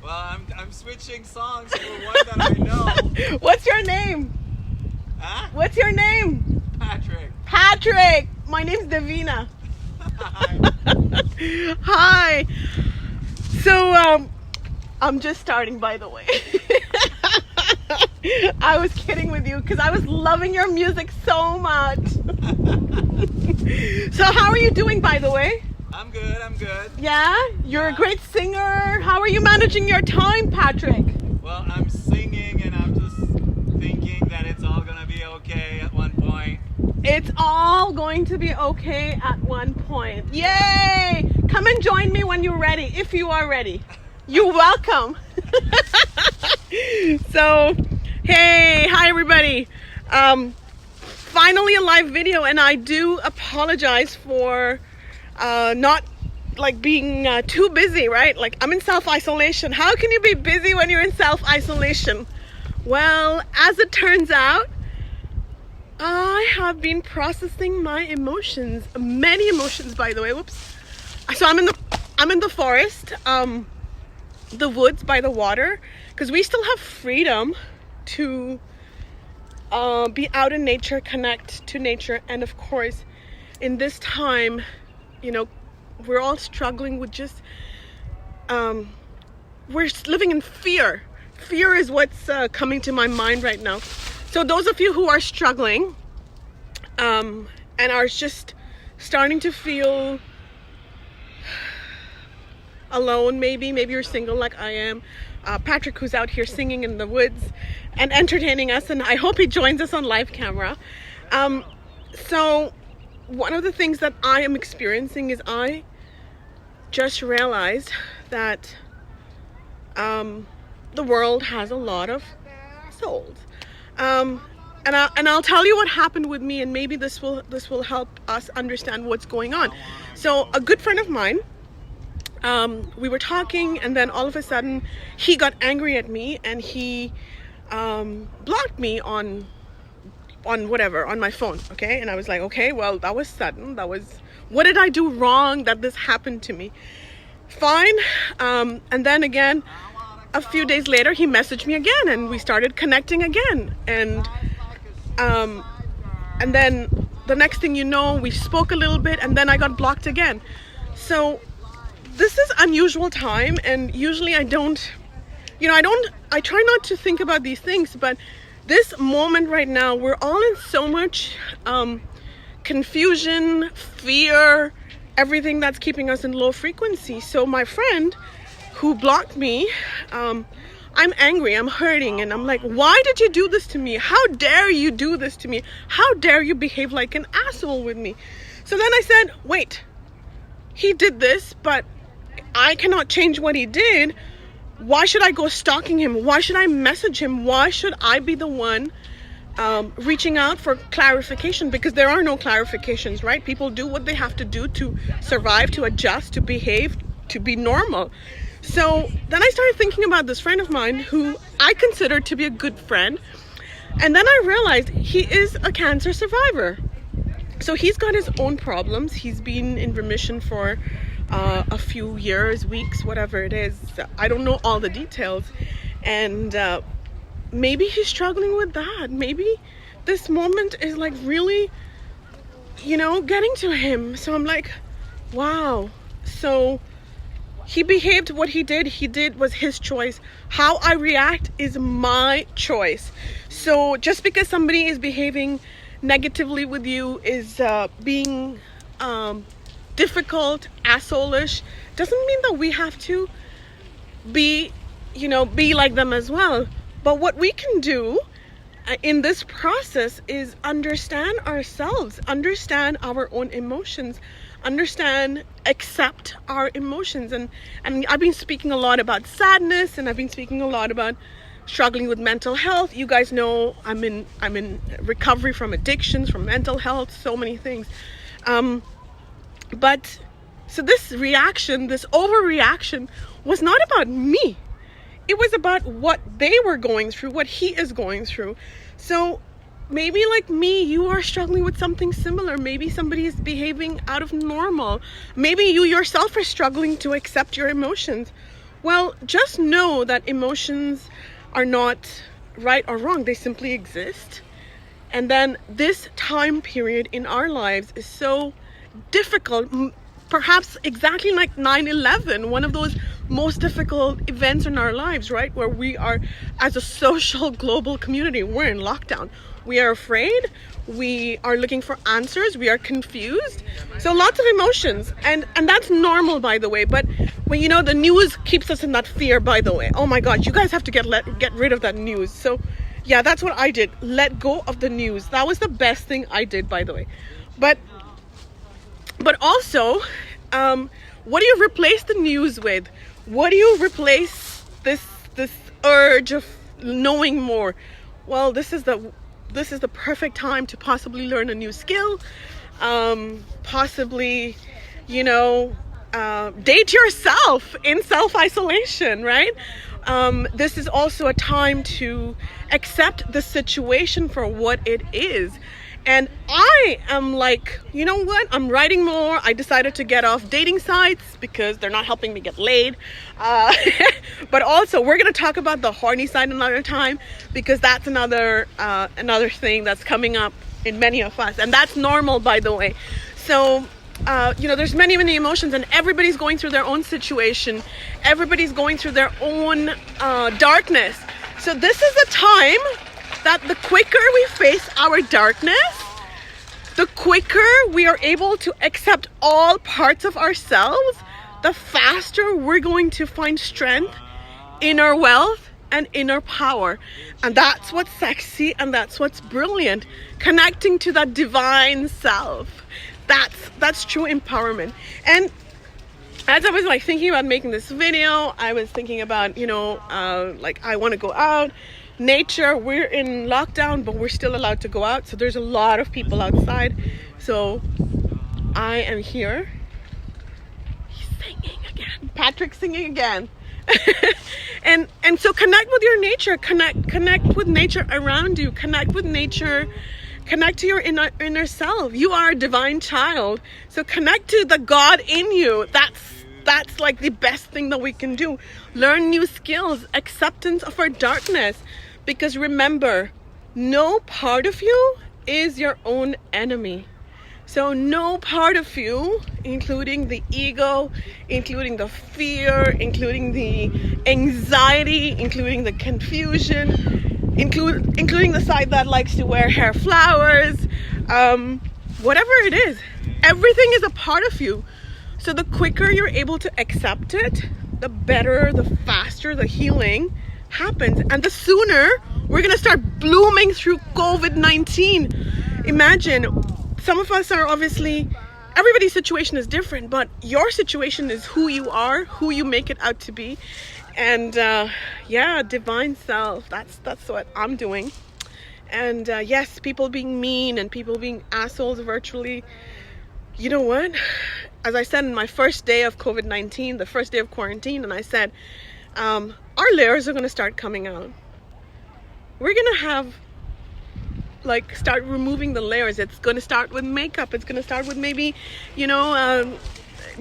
Well, I'm switching songs for one that I know. What's your name? Huh? What's your name? Patrick. Patrick. My name's Devina. Hi. Hi. So, I'm just starting, by the way. I was kidding with you because I was loving your music so much. So how are you doing, by the way? I'm good, I'm good. Yeah? You're a great singer. How are you managing your time, Patrick? Well, I'm singing and I'm just thinking that it's all gonna be okay at one point. It's all going to be okay at one point. Yay! Come and join me when you're ready, if you are ready. You're welcome. So, hey, hi everybody. Finally a live video, and I do apologize for not like being too busy, right? Like, I'm in self-isolation. How can you be busy when you're in self-isolation? Well, as it turns out, I have been processing my emotions, many emotions, by the way. Whoops. So I'm in the forest, the woods by the water, because we still have freedom to be out in nature, connect to nature. And of course, in this time, you know, we're all struggling with just, we're living in fear. Fear is what's coming to my mind right now. So those of you who are struggling and are just starting to feel alone, maybe you're single like I am. Patrick, who's out here singing in the woods and entertaining us, and I hope he joins us on live camera. So one of the things that I am experiencing is I just realized that the world has a lot of souls. And I'll tell you what happened with me, and maybe this will help us understand what's going on. So a good friend of mine, we were talking, and then all of a sudden he got angry at me, and he blocked me on whatever, on my phone. Okay, and I was like, okay, well, that was sudden. What did I do wrong that this happened to me? Fine. And then again, a few days later, he messaged me again, and we started connecting again. And then the next thing you know, we spoke a little bit, and then I got blocked again. So this is unusual time, and usually I try not to think about these things, but this moment right now, we're all in so much confusion, fear, everything that's keeping us in low frequency. So my friend who blocked me, I'm angry, I'm hurting, and I'm like, why did you do this to me? How dare you do this to me? How dare you behave like an asshole with me? So then I said, wait, he did this, but I cannot change what he did. Why should I go stalking him? Why should I message him? Why should I be the one reaching out for clarification? Because there are no clarifications, right? People do what they have to do to survive, to adjust, to behave, to be normal. So then I started thinking about this friend of mine who I consider to be a good friend. And then I realized he is a cancer survivor. So he's got his own problems. He's been in remission for a few years, weeks, whatever it is. I don't know all the details. And maybe he's struggling with that. Maybe this moment is like really, getting to him. So I'm like, wow. So he behaved what he did was his choice. How I react is my choice. So just because somebody is behaving negatively with you, is being difficult, assholeish, doesn't mean that we have to be like them as well. But what we can do in this process is understand ourselves, understand our own emotions, accept our emotions. And I've been speaking a lot about sadness, and I've been speaking a lot about struggling with mental health. You guys know I'm in recovery from addictions, from mental health, so many things. But so this overreaction was not about me. It was about what they were going through, what he is going through. So maybe like me, you are struggling with something similar. Maybe somebody is behaving out of normal. Maybe you yourself are struggling to accept your emotions. Well, just know that emotions are not right or wrong. They simply exist. And then this time period in our lives is so difficult, perhaps exactly like 9/11, one of those most difficult events in our lives, right? Where we are, as a social global community, we're in lockdown. We are afraid. We are looking for answers. We are confused. So lots of emotions, and that's normal, by the way. But when the news keeps us in that fear, by the way. Oh my God, you guys have to get rid of that news. So yeah, that's what I did. Let go of the news. That was the best thing I did, by the way. But also, what do you replace the news with? What do you replace this urge of knowing more? Well, this is the perfect time to possibly learn a new skill, possibly, date yourself in self-isolation, right? This is also a time to accept the situation for what it is. And I am like, you know what? I'm writing more. I decided to get off dating sites because they're not helping me get laid. But also, we're going to talk about the horny side another time, because that's another thing that's coming up in many of us. And that's normal, by the way. So, there's many emotions, and everybody's going through their own situation. Everybody's going through their own darkness. So this is a time that the quicker we face our darkness, the quicker we are able to accept all parts of ourselves, the faster we're going to find strength, inner wealth, and inner power. And that's what's sexy, and that's what's brilliant. Connecting to that divine self. That's true empowerment. And as I was thinking about making this video, I was thinking about, I want to go out. Nature, we're in lockdown, but we're still allowed to go out. So there's a lot of people outside. So I am here. He's singing again. Patrick's singing again. and so connect with your nature. Connect with nature around you. Connect with nature. Connect to your inner self. You are a divine child. So connect to the God in you. That's like the best thing that we can do. Learn new skills, acceptance of our darkness. Because remember, no part of you is your own enemy. So no part of you, including the ego, including the fear, including the anxiety, including the confusion, including the side that likes to wear hair flowers, whatever it is, everything is a part of you. So the quicker you're able to accept it, the better, the faster the healing happens. And the sooner we're going to start blooming through COVID-19. Imagine, some of us are obviously, everybody's situation is different, but your situation is who you are, who you make it out to be. And divine self, that's what I'm doing. And yes, people being mean and people being assholes virtually. You know what? As I said in my first day of COVID-19, the first day of quarantine, and I said, our layers are going to start coming out. We're going to have, start removing the layers. It's going to start with makeup. It's going to start with maybe,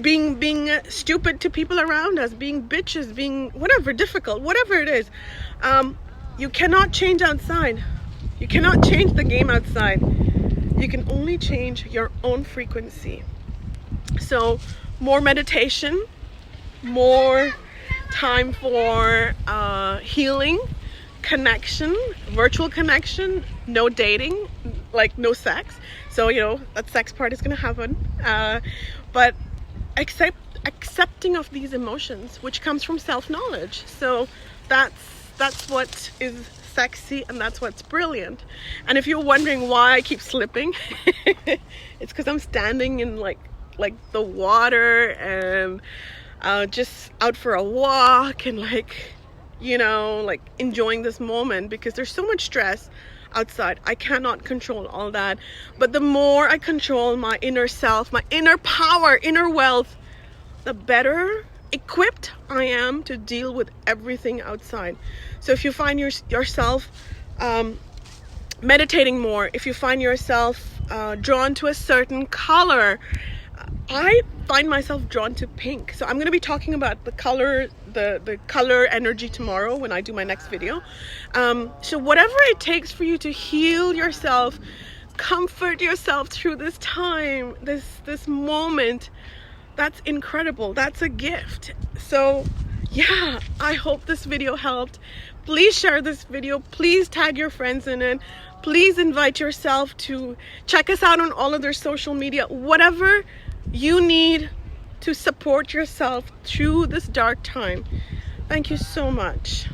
being stupid to people around us, being bitches, being whatever, difficult, whatever it is. You cannot change outside. You cannot change the game outside. You can only change your own frequency. So more meditation, more time for healing, connection, virtual connection, no dating, no sex. So, that sex part is going to happen. But accepting of these emotions, which comes from self-knowledge. So that's what is sexy, and that's what's brilliant. And if you're wondering why I keep slipping, it's because I'm standing in the water and just out for a walk and enjoying this moment, because there's so much stress outside. I cannot control all that, but the more I control my inner self, my inner power, inner wealth, the better equipped I am to deal with everything outside. So if you find yourself meditating more, if you find yourself drawn to a certain color, I find myself drawn to pink. So I'm going to be talking about the color energy tomorrow when I do my next video. So whatever it takes for you to heal yourself, comfort yourself through this time, this moment, that's incredible. That's a gift. So yeah, I hope this video helped. Please share this video. Please tag your friends in it. Please invite yourself to check us out on all of their social media. Whatever you need to support yourself through this dark time. Thank you so much.